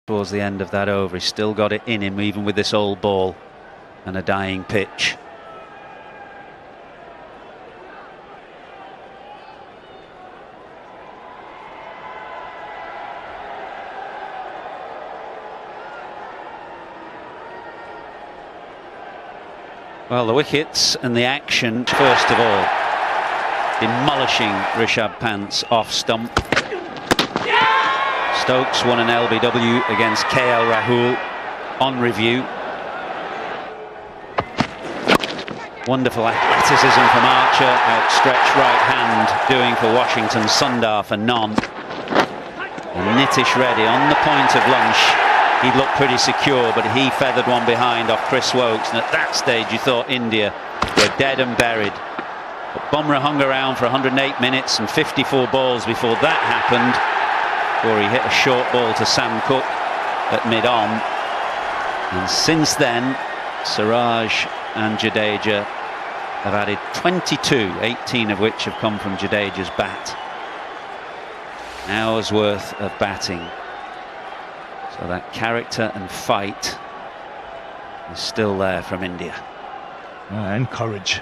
Towards the end of that over, he's still got it in him, even with this old ball and a dying pitch. Well, the wickets and the action, first of all, demolishing Rishabh Pant's off stump. Stokes won an LBW against KL Rahul on review. Wonderful athleticism from Archer, outstretched right hand doing for Washington, Sundar for none. And Nitish Reddy on the point of lunch. He looked pretty secure, but he feathered one behind off Chris Woakes, and at that stage you thought India were dead and buried. But Bumrah hung around for 108 minutes and 54 balls before that happened, before he hit a short ball to Sam Cook at mid-on. And since then, Siraj and Jadeja have added 22, 18 of which have come from Jadeja's bat. An hour's worth of batting. So that character and fight is still there from India. And courage.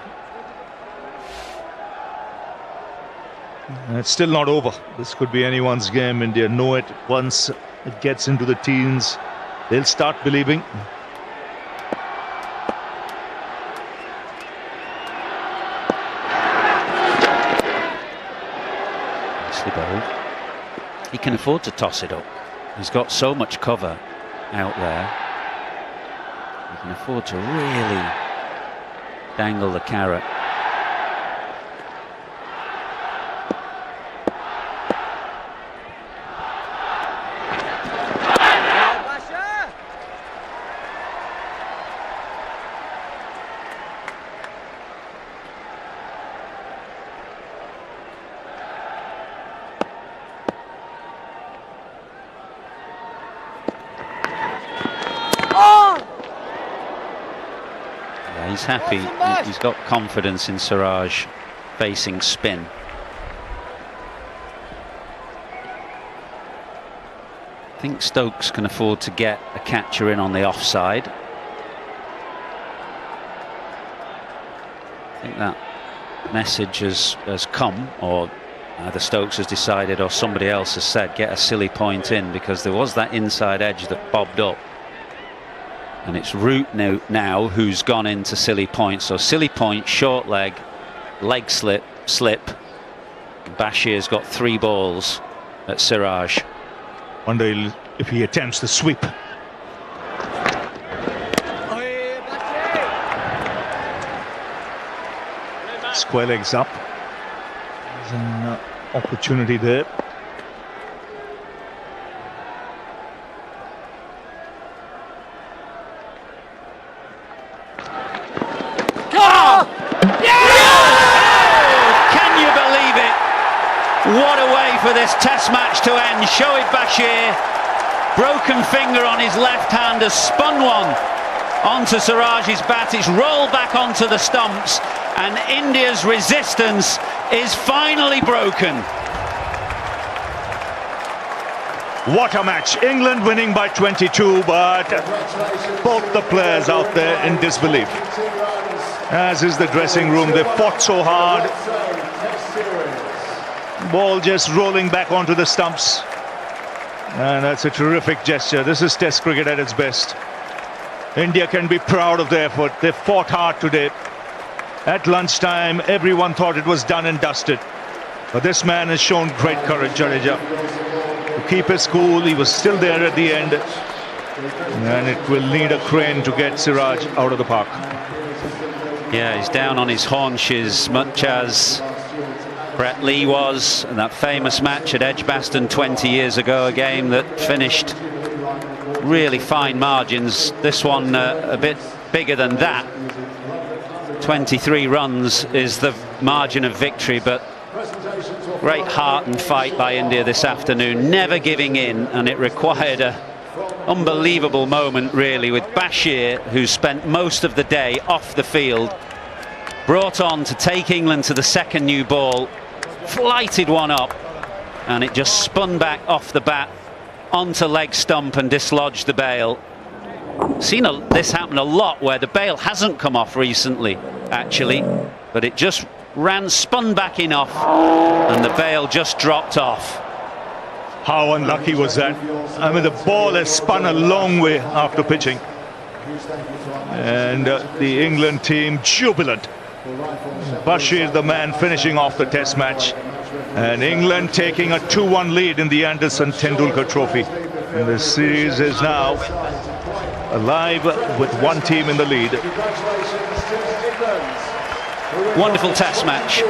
It's still not over. This could be anyone's game. India know it. Once it gets into the teens, they'll start believing. Nicely bowled. He can afford to toss it up. He's got so much cover out there. He can afford to really dangle the carrot. He's happy. He's got confidence in Siraj facing spin. I think Stokes can afford to get a catcher in on the offside. I think that message has come, or either Stokes has decided or somebody else has said, get a silly point in, because there was that inside edge that bobbed up. And it's Root now who's gone into silly point. So silly point, short leg, leg slip. Bashir's got 3 balls at Siraj. Wonder if he attempts the sweep. Square legs up. There's an opportunity there. What a way for this test match to end. Shoaib Bashir, broken finger on his left hand, has spun one onto Siraj's bat. It's rolled back onto the stumps, and India's resistance is finally broken. What a match. England winning by 22, but both the players out there in disbelief. As is the dressing room. They fought so hard. Ball just rolling back onto the stumps, and that's a terrific gesture. This is Test cricket at its best. India can be proud of their effort. They fought hard today. At lunchtime, everyone thought it was done and dusted, but this man has shown great courage, Jadeja, to keep his cool. He was still there at the end, and it will need a crane to get Siraj out of the park. Yeah, he's down on his haunches, much as Brett Lee was in that famous match at Edgbaston 20 years ago, a game that finished really fine margins. This one a bit bigger than that. 23 runs is the margin of victory, but great heart and fight by India this afternoon, never giving in, and it required a unbelievable moment really, with Bashir, who spent most of the day off the field, brought on to take England to the second new ball, flighted one up, and it just spun back off the bat onto leg stump and dislodged the bail. Seen this happen a lot where the bail hasn't come off recently, actually, but it just spun back enough, and the bail just dropped off. How unlucky was that? I mean, the ball has spun a long way after pitching. And the England team jubilant. Bashir, the man, finishing off the test match. And England taking a 2-1 lead in the Anderson Tendulkar Trophy. And the series is now alive with one team in the lead. Wonderful test match.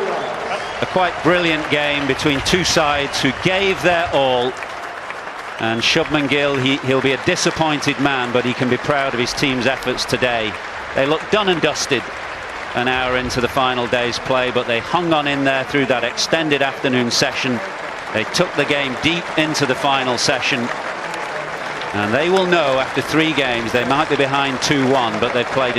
A quite brilliant game between two sides who gave their all. And Shubman Gill, he'll be a disappointed man, but he can be proud of his team's efforts today. They look done and dusted an hour into the final day's play, but they hung on in there through that extended afternoon session. They took the game deep into the final session. And they will know after 3 games they might be behind 2-1, but they've played